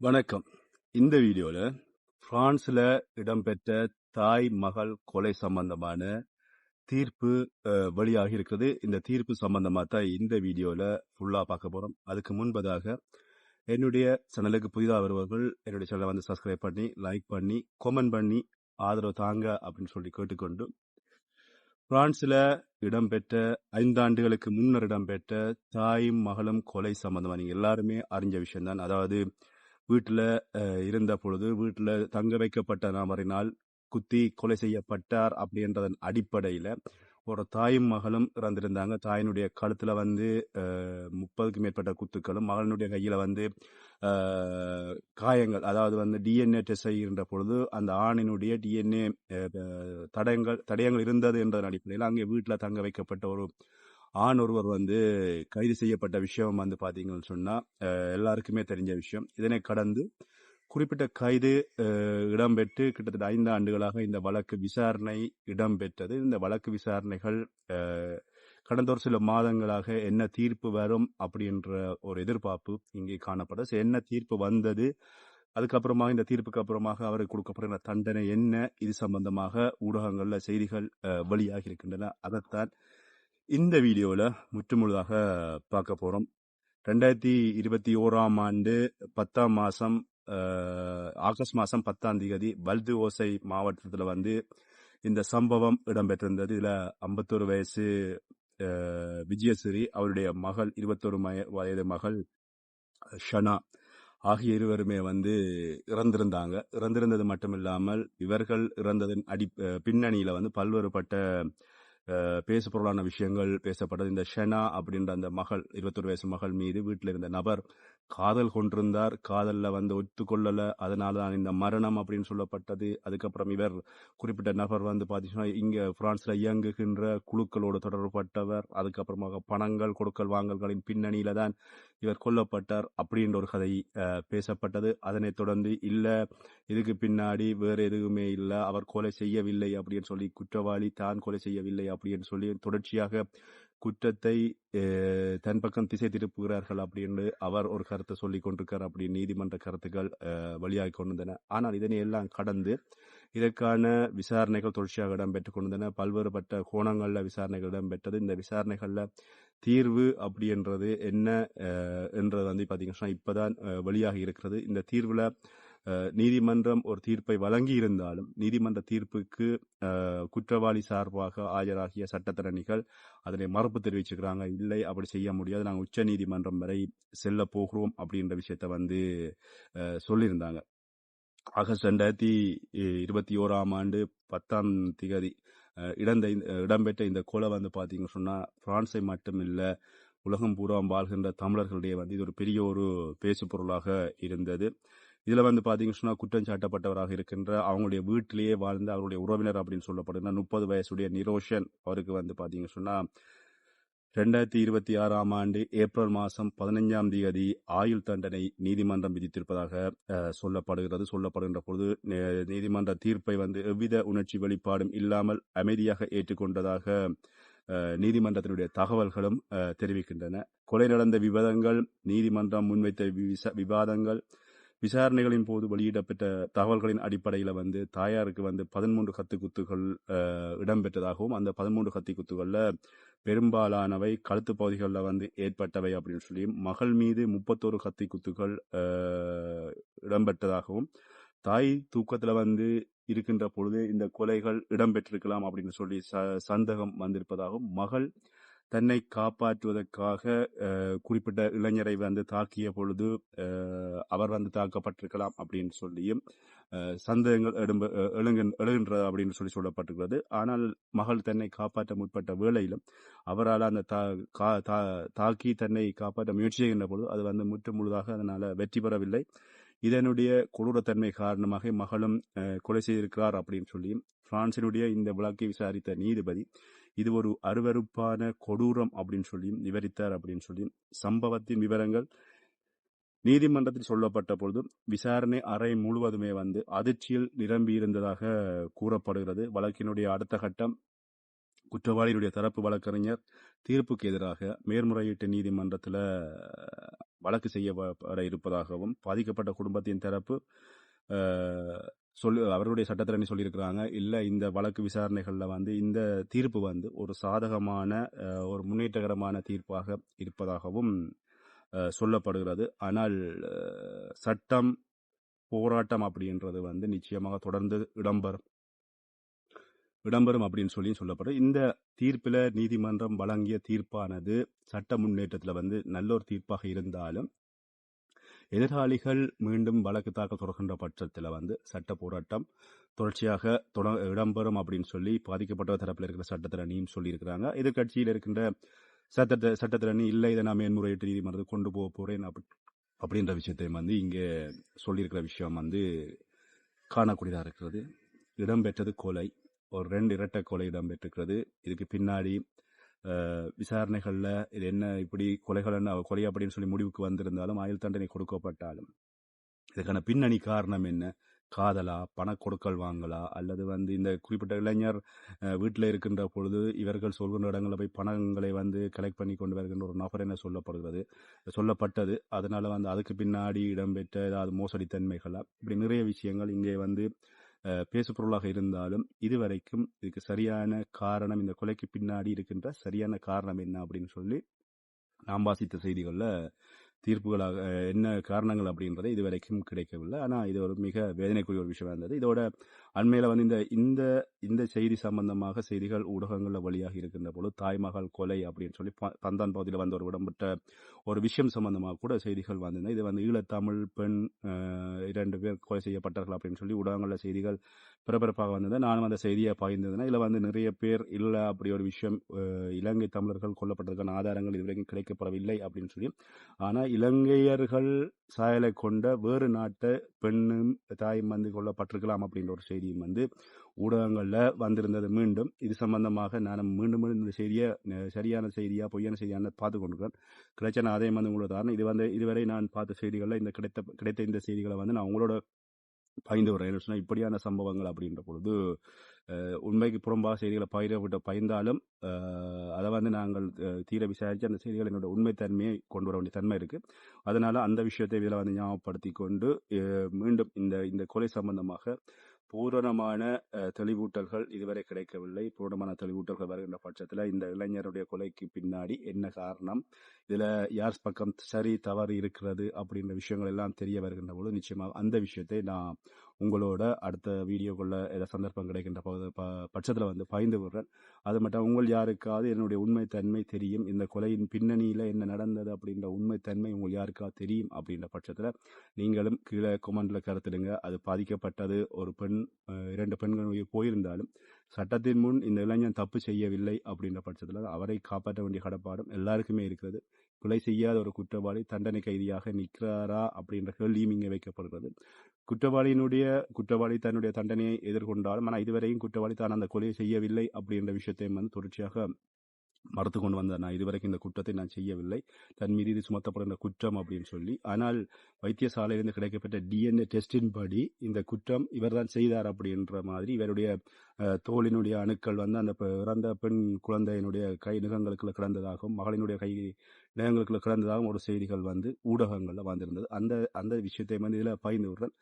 வணக்கம். இந்த வீடியோல பிரான்ஸ்ல இடம்பெற்ற தாய் மகள் கொலை சம்பந்தமான தீர்ப்பு வெளியாகி இருக்குது. இந்த தீர்ப்பு சம்பந்தமா தான் இந்த வீடியோல ஃபுல்லா பார்க்க போறோம். அதுக்கு முன்பதாக என்னுடைய சேனலுக்கு புதிதாக வருபவர்கள் என்னுடைய சேனலை வந்து சப்ஸ்கிரைப் பண்ணி, லைக் பண்ணி, கமெண்ட் பண்ணி ஆதரவு தாங்க அப்படின்னு சொல்லி கேட்டுக்கொண்டு, பிரான்ஸ்ல இடம்பெற்ற 5 ஆண்டுகளுக்கு முன்னர் இடம்பெற்ற தாயும் மகளும் கொலை சம்பந்தமா நீங்க எல்லாருமே அறிஞ்ச விஷயம்தான். அதாவது வீட்டுல இருந்த பொழுது வீட்டுல தங்க வைக்கப்பட்ட நபரினால் குத்தி கொலை செய்யப்பட்டார் அப்படின்றதன் அடிப்படையில ஒரு தாயும் மகளும் இறந்திருந்தாங்க. தாயினுடைய கழுத்துல வந்து 30க்கும் மேற்பட்ட குத்துக்களும், மகளினுடைய கையில வந்து காயங்கள், அதாவது வந்து டிஎன்ஏ டெஸ்ட் செய்கின்ற பொழுது அந்த ஆணினுடைய டிஎன்ஏ தடயங்கள் இருந்தது என்றதன் அடிப்படையில் அங்கே வீட்டுல தங்க வைக்கப்பட்ட ஒரு ஆண் ஒருவர் வந்து கைது செய்யப்பட்ட விஷயம் வந்து பாத்தீங்கன்னு சொன்னா எல்லாருக்குமே தெரிஞ்ச விஷயம். இதனை கடந்து குறிப்பிட்ட கைது இடம்பெற்று கிட்டத்தட்ட 5 ஆண்டுகளாக இந்த வழக்கு விசாரணை இடம்பெற்றது. இந்த வழக்கு விசாரணைகள் கடந்த ஒரு சில மாதங்களாக என்ன தீர்ப்பு வரும் அப்படின்ற ஒரு எதிர்பார்ப்பு இங்கே காணப்படுது. என்ன தீர்ப்பு வந்தது, அதுக்கப்புறமாக இந்த தீர்ப்புக்கு அப்புறமாக அவருக்கு கொடுக்கப்படுகிற தண்டனை என்ன, இது சம்பந்தமாக ஊடகங்கள்ல செய்திகள் வெளியாகி இருக்கின்றன. அதைத்தான் இந்த வீடியோல முற்றுமுழுதாக பார்க்க போறோம். 2021 ஆண்டு 10ஆம் மாசம் ஆகஸ்ட் மாசம் 10ஆம் தேதி வல்து ஓசை மாவட்டத்துல வந்து இந்த சம்பவம் இடம்பெற்றிருந்தது. இதுல 51 வயசு விஜயஸ்ரீ, அவருடைய மகள் 21 வயது மகள் ஷனா ஆகிய இருவருமே வந்து இறந்திருந்தாங்க. இறந்திருந்தது மட்டுமில்லாமல் இவர்கள் இறந்ததன் பின்னணியில வந்து பல்வேறுபட்ட பேசு பொருளான விஷயங்கள் பேசப்பட்டது. இந்த ஷெனா அப்படின்ற அந்த மகள், 21 வயசு மகள் மீது வீட்டில் இருந்த நபர் காதல் கொண்டிருந்தார். காதல்ல வந்து ஒத்துக்கொள்ளல, அதனாலதான் இந்த மரணம் அப்படின்னு சொல்லப்பட்டது. அதுக்கப்புறம் இவர் குறிப்பிட்ட நபர் வந்து பாத்தீங்கன்னா இங்க பிரான்ஸ்ல இயங்குகின்ற குழுக்களோடு தொடர்பட்டவர். அதுக்கப்புறமாக பணங்கள் கொடுக்கல் வாங்கல்களின் பின்னணியில தான் இவர் கொல்லப்பட்டார் அப்படின்ற ஒரு கதை பேசப்பட்டது. அதனைத் தொடர்ந்து இல்ல, இதுக்கு பின்னாடி வேற எதுவுமே இல்ல, அவர் கொலை செய்யவில்லை அப்படின்னு சொல்லி, குற்றவாளி தான் கொலை செய்யவில்லை அப்படின்னு சொல்லி தொடர்ச்சியாக குற்றத்தை தன் பக்கம் திசை திருப்புகிறார்கள் அப்படின்னு அவர் ஒரு கருத்தை சொல்லி கொண்டிருக்கார். அப்படி நீதிமன்ற கருத்துக்கள் வெளியாகி கொண்டிருந்தன. ஆனால் இதனை எல்லாம் கடந்து இதற்கான விசாரணைகள் தொடர்ச்சியாக இடம்பெற்றுக் கொண்டிருந்தன. பல்வேறுபட்ட கோணங்கள்ல விசாரணைகள் இடம்பெற்றது. இந்த விசாரணைகள்ல தீர்வு அப்படின்றது என்ன என்றது வந்து பாத்தீங்கன்னா இப்பதான் வெளியாகி இருக்கிறது. இந்த தீர்வுல நீதிமன்றம் ஒரு தீர்ப்பை வழங்கி இருந்தாலும் நீதிமன்ற தீர்ப்புக்கு குற்றவாளி சார்பாக ஆஜராகிய சட்டத்தரணிகள் அதனை மறுப்பு தெரிவிச்சுக்கிறாங்க. இல்லை, அப்படி செய்ய முடியாது, நாங்கள் உச்ச நீதிமன்றம் வரை செல்ல போகிறோம் அப்படின்ற விஷயத்த வந்து சொல்லியிருந்தாங்க. ஆகஸ்ட் 2021 ஆண்டு 10ஆம் தேதி இடம்பெற்ற இந்த கொலை வந்து பாத்தீங்கன்னு சொன்னா பிரான்ஸை மட்டும் இல்ல, உலகம் பூரா வாழ்கின்ற தமிழர்களுடைய வந்து இது ஒரு பெரிய ஒரு பேசு பொருளாக இருந்தது. இதுல வந்து பாத்தீங்கன்னு சொன்னா குற்றம் சாட்டப்பட்டவராக இருக்கின்ற அவங்களுடைய வீட்டிலேயே வாழ்ந்த அவருடைய உறவினர் அப்படின்னு சொல்லப்படுகிற 30 வயசுடைய நிரோஷன், அவருக்கு வந்து பாத்தீங்கன்னு சொன்னா 2026 ஆண்டு ஏப்ரல் மாசம் 15ஆம் தேதி ஆயுள் தண்டனை நீதிமன்றம் விதித்திருப்பதாக சொல்லப்படுகின்ற பொழுது நீதிமன்ற தீர்ப்பை வந்து எவ்வித உணர்ச்சி வெளிப்பாடும் இல்லாமல் அமைதியாக ஏற்றுக்கொண்டதாக நீதிமன்றத்தினுடைய தகவல்களும் தெரிவிக்கின்றன. கொலை நடந்த விவாதங்கள், நீதிமன்றம் முன்வைத்த விவாதங்கள், விசாரணைகளின் போது வெளியிடப்பட்ட தகவல்களின் அடிப்படையில வந்து தாயாருக்கு வந்து 13 கத்தி குத்துகள் இடம்பெற்றதாகவும், அந்த 13 கத்தி குத்துகள்ல பெரும்பாலானவை கழுத்து பகுதிகளில் வந்து ஏற்பட்டவை அப்படின்னு சொல்லியும், மகள் மீது 31 கத்தி குத்துகள் இடம்பெற்றதாகவும், தாய் தூக்கத்துல வந்து இருக்கின்ற பொழுது இந்த கொலைகள் இடம்பெற்றிருக்கலாம் அப்படின்னு சொல்லி சந்தேகம் வந்திருப்பதாகவும், மகள் தன்னை காப்பாற்றுவதற்காக குறிப்பிட்ட இளைஞரை வந்து தாக்கிய பொழுது அவர் வந்து தாக்கப்பட்டிருக்கலாம் அப்படின்னு சொல்லியும் சந்தேகங்கள் எழுகின்றது அப்படின்னு சொல்லி சொல்லப்பட்டிருக்கிறது. ஆனால் மகள் தன்னை காப்பாற்ற முற்பட்ட வேளையிலும் அவரால் அந்த தாக்கி தன்னை காப்பாற்ற முயற்சி செய்கின்ற பொழுது அது வந்து முற்றுமுழுதாக அதனால வெற்றி பெறவில்லை. இதனுடைய கொடூரத்தன்மை காரணமாக மகளும் கொலை செய்திருக்கிறார் அப்படின்னு சொல்லியும் பிரான்சினுடைய இந்த வழக்கை விசாரித்த நீதிபதி இது ஒரு அருவருப்பான கொடூரம் அப்படின்னு சொல்லியும் விவரித்தார் அப்படின்னு சொல்லியும், சம்பவத்தின் விவரங்கள் நீதிமன்றத்தில் சொல்லப்பட்ட பொழுது விசாரணை அறை முழுவதுமே வந்து அதிர்ச்சியில் நிரம்பி இருந்ததாக கூறப்படுகிறது. வழக்கினுடைய அடுத்த கட்டம் குற்றவாளியினுடைய தரப்பு வழக்கறிஞர் தீர்ப்புக்கு எதிராக மேல்முறையீட்டு நீதிமன்றத்தில் வழக்கு செய்யப்பட இருப்பதாகவும் பாதிக்கப்பட்ட குடும்பத்தின் தரப்பு அவர்களுடைய சட்டத்திரணி சொல்லியிருக்கிறாங்க. இல்லை, இந்த வழக்கு விசாரணைகளில் வந்து இந்த தீர்ப்பு வந்து ஒரு சாதகமான ஒரு முன்னேற்றகரமான தீர்ப்பாக இருப்பதாகவும் சொல்லப்படுகிறது. ஆனால் சட்டம் போராட்டம் அப்படின்றது வந்து நிச்சயமாக தொடர்ந்து இடம்பெறும் அப்படின்னு சொல்லப்படும். இந்த தீர்ப்பில் நீதிமன்றம் வழங்கிய தீர்ப்பானது சட்ட முன்னேற்றத்தில் வந்து நல்ல ஒரு தீர்ப்பாக இருந்தாலும் எதிராளிகள் மீண்டும் வழக்கு தாக்கல் தொடர்கின்ற பட்சத்தில் வந்து சட்ட போராட்டம் தொடர்ச்சியாக இடம்பெறும் அப்படின்னு சொல்லி பாதிக்கப்பட்ட தரப்பில் இருக்கிற சட்டத்திறனியும் சொல்லியிருக்கிறாங்க. எதிர்கட்சியில் இருக்கின்ற சட்டத்திறனி இல்லை, இதை நான் மேன்முறையீட்டு நீதிமன்றத்தை கொண்டு போக போறேன் அப்படின்ற விஷயத்தையும் வந்து இங்கே சொல்லியிருக்கிற விஷயம் வந்து காணக்கூடியதாக இருக்கிறது. இடம்பெற்றது கொலை, ஒரு 2 இரட்டை கொலை இடம்பெற்றிருக்கிறது. இதுக்கு பின்னாடி விசாரணைகளில் இது என்ன இப்படி கொலை அப்படின்னு சொல்லி முடிவுக்கு வந்திருந்தாலும் ஆயுள் தண்டனை கொடுக்கப்பட்டாலும் இதுக்கான பின்னணி காரணம் என்ன? காதலா, பண கொடுக்கல் வாங்கலா, அல்லது வந்து இந்த குறிப்பிட்ட இளைஞர் வீட்டில் இருக்கின்ற பொழுது இவர்கள் சொல்கின்ற இடங்களை போய் பணங்களை வந்து கலெக்ட் பண்ணி கொண்டு வருகின்ற ஒரு நபர் என சொல்லப்பட்டது. அதனால வந்து அதுக்கு பின்னாடி இடம்பெற்ற ஏதாவது மோசடி தன்மைகளா, இப்படி நிறைய விஷயங்கள் இங்கே வந்து பேசுபொருளாக இருந்தாலும் இதுவரைக்கும் இதுக்கு சரியான காரணம், இந்த கொலைக்கு பின்னாடி இருக்கின்ற சரியான காரணம் என்ன அப்படின்னு சொல்லி நாம் வாசித்த செய்திகளில் தீர்ப்புகளாக என்ன காரணங்கள் அப்படின்றத இதுவரைக்கும் கிடைக்கவில்லை. ஆனால் இது ஒரு மிக வேதனைக்குரிய ஒரு விஷயமா இருந்தது. இதோட அண்மையில் வந்து இந்த இந்த செய்தி சம்பந்தமாக செய்திகள் ஊடகங்களில் வழியாக இருக்கின்ற போது தாய்மகள் கொலை அப்படின்னு சொல்லி பந்தான் பகுதியில் வந்து ஒரு இடம்பெற்ற ஒரு விஷயம் சம்பந்தமாக கூட செய்திகள் வந்திருந்தது. இது வந்து ஈழத்தமிழ் பெண் 2 பேர் கொலை செய்யப்பட்டார்கள் அப்படின்னு சொல்லி ஊடகங்களில் செய்திகள் பரபரப்பாக வந்தது. நானும் அந்த செய்தியை பாய்ந்ததுன்னா இதில் வந்து நிறைய பேர் இல்லை அப்படி ஒரு விஷயம், இலங்கை தமிழர்கள் கொல்லப்பட்டதுக்கான ஆதாரங்கள் இதுவரைக்கும் கிடைக்கப்படவில்லை அப்படின்னு சொல்லி. ஆனால் இலங்கையர்கள் சாயலை கொண்ட வேறு நாட்டை பெண்ணும் தாயும் வந்து கொல்லப்பட்டிருக்கலாம் அப்படின்ற ஒரு செய்தியும் வந்து ஊடகங்களில் வந்திருந்தது. மீண்டும் இது சம்பந்தமாக நான் மீண்டும் இந்த செய்தியை சரியான செய்தியா பொய்யான செய்தியான பார்த்து கொண்டிருக்கிறேன். கிடைச்ச நான் அதே வந்து உங்களோட தாரணம். இது வந்து இதுவரை நான் பார்த்த செய்திகளில் இந்த கிடைத்த இந்த செய்திகளை வந்து நான் உங்களோட பகிர்ந்து வரேன். இப்படியான சம்பவங்கள் அப்படின்ற பொழுது உண்மைக்கு புறம்பாக செய்திகளை பகிர்ந்தாலும் அதை வந்து நாங்கள் தீர விசாரித்து அந்த செய்திகள் என்னோட உண்மைத்தன்மையை கொண்டு வர வேண்டிய தன்மை இருக்கு. அதனால அந்த விஷயத்தை இதில் வந்து ஞாபகப்படுத்தி கொண்டு மீண்டும் இந்த கொலை சம்பந்தமாக பூரணமான தெளிவூட்டல்கள் இதுவரை கிடைக்கவில்லை. பூரணமான தெளிவூட்டல்கள் வருகின்ற பட்சத்தில் இந்த இளைஞருடைய கொலைக்கு பின்னாடி என்ன காரணம், இதுல யார் பக்கம் சரி தவறு இருக்கிறது அப்படின்ற விஷயங்கள் எல்லாம் தெரிய வருகின்ற போது நிச்சயமாக அந்த விஷயத்தை நான் உங்களோட அடுத்த வீடியோக்குள்ள ஏதாவது சந்தர்ப்பம் கிடைக்கின்ற பட்சத்தில் வந்து பகிர்ந்து விடுறேன். அது மட்டும் உங்கள் யாருக்காவது என்னுடைய உண்மைத்தன்மை தெரியும், இந்த கொலையின் பின்னணியில் என்ன நடந்தது அப்படின்ற உண்மைத்தன்மை உங்கள் யாருக்காவது தெரியும் அப்படின்ற பட்சத்தில் நீங்களும் கீழே கொமெண்ட்ல கருத்துடுங்க. அது பாதிக்கப்பட்டது ஒரு பெண், 2 பெண்கள் போயிருந்தாலும் சட்டத்தின் முன் இந்த இளைஞன் தப்பு செய்யவில்லை அப்படின்ற பட்சத்தில் அவரை காப்பாற்ற வேண்டிய கடப்பாடும் எல்லாருக்குமே இருக்கிறது. கொலை செய்யாத ஒரு குற்றவாளி தண்டனை கைதியாக நிற்கிறாரா அப்படின்ற கேள்வியும் இங்கே வைக்கப்படுகிறது. குற்றவாளி தன்னுடைய தண்டனையை எதிர்கொண்டாலும் ஆனால் இதுவரையும் குற்றவாளி தான் அந்த கொலையை செய்யவில்லை அப்படின்ற விஷயத்தையும் வந்து தொடர்ச்சியாக மறுத்து கொண்டு வந்தார். நான் இதுவரைக்கும் இந்த குற்றத்தை நான் செய்யவில்லை, தன் மீது இது சுமத்தப்படுகின்ற குற்றம் அப்படின்னு சொல்லி. ஆனால் வைத்தியசாலையிலிருந்து கிடைக்கப்பட்ட DNA டெஸ்டின் படி இந்த குற்றம் இவர் தான் செய்தார் அப்படின்ற மாதிரி இவருடைய தோலினுடைய அணுக்கள் வந்து அந்த இறந்த பெண் குழந்தையினுடைய கை நகங்களுக்குள்ள கிடந்ததாகவும் மகளினுடைய கை நகங்களுக்குள்ள கிடந்ததாகவும் ஒரு செய்திகள் வந்து ஊடகங்களில் வந்திருந்தது. அந்த விஷயத்தை வந்து இதில் பகிர்ந்து விடுறேன்.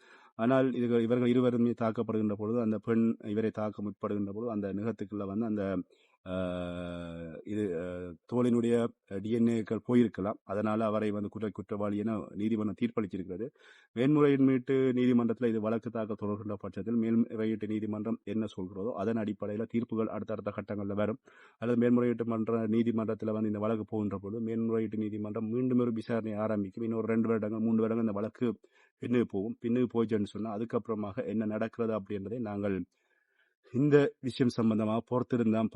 ஆனால் இவர்கள் இருவருமே தாக்கப்படுகின்ற பொழுது அந்த பெண் இவரை தாக்க முற்படுகின்ற பொழுது அந்த நிகத்துக்குள்ள வந்து அந்த இது தோலினுடைய டிஎன்ஏக்கள் போயிருக்கலாம். அதனால அவரை வந்து குற்றவாளி என நீதிமன்றம் தீர்ப்பளிச்சிருக்கிறது. மேன்முறையீட்டு நீதிமன்றத்தில் இது வழக்கு தாக்கல் தொடர்கின்ற பட்சத்தில் மேல்முறையீட்டு நீதிமன்றம் என்ன சொல்கிறதோ அதன் அடிப்படையில் தீர்ப்புகள் அடுத்தடுத்த கட்டங்களில் வரும். அல்லது மேல்முறையீட்டு நீதிமன்றத்தில் வந்து இந்த வழக்கு போகின்ற போது மேல்முறையீட்டு நீதிமன்றம் மீண்டும் ஒரு விசாரணை ஆரம்பிக்கும். இன்னொரு 2 வருடங்கள் 3 வருடங்கள் இந்த வழக்கு பின்னுக்கு போயிடுச்சுன்னு சொன்னால் அதுக்கப்புறமாக என்ன நடக்கிறது அப்படின்றதை நாங்கள் இந்த விஷயம் சம்பந்தமாக பொறுத்திருந்தான்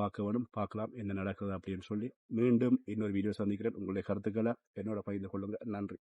பார்க்கலாம் என்ன நடக்குது அப்படின்னு சொல்லி. மீண்டும் இன்னொரு வீடியோ சந்திக்கிறேன். உங்களுடைய கருத்துக்களை என்னோட பகிர்ந்து கொள்ளுங்க. நன்றி.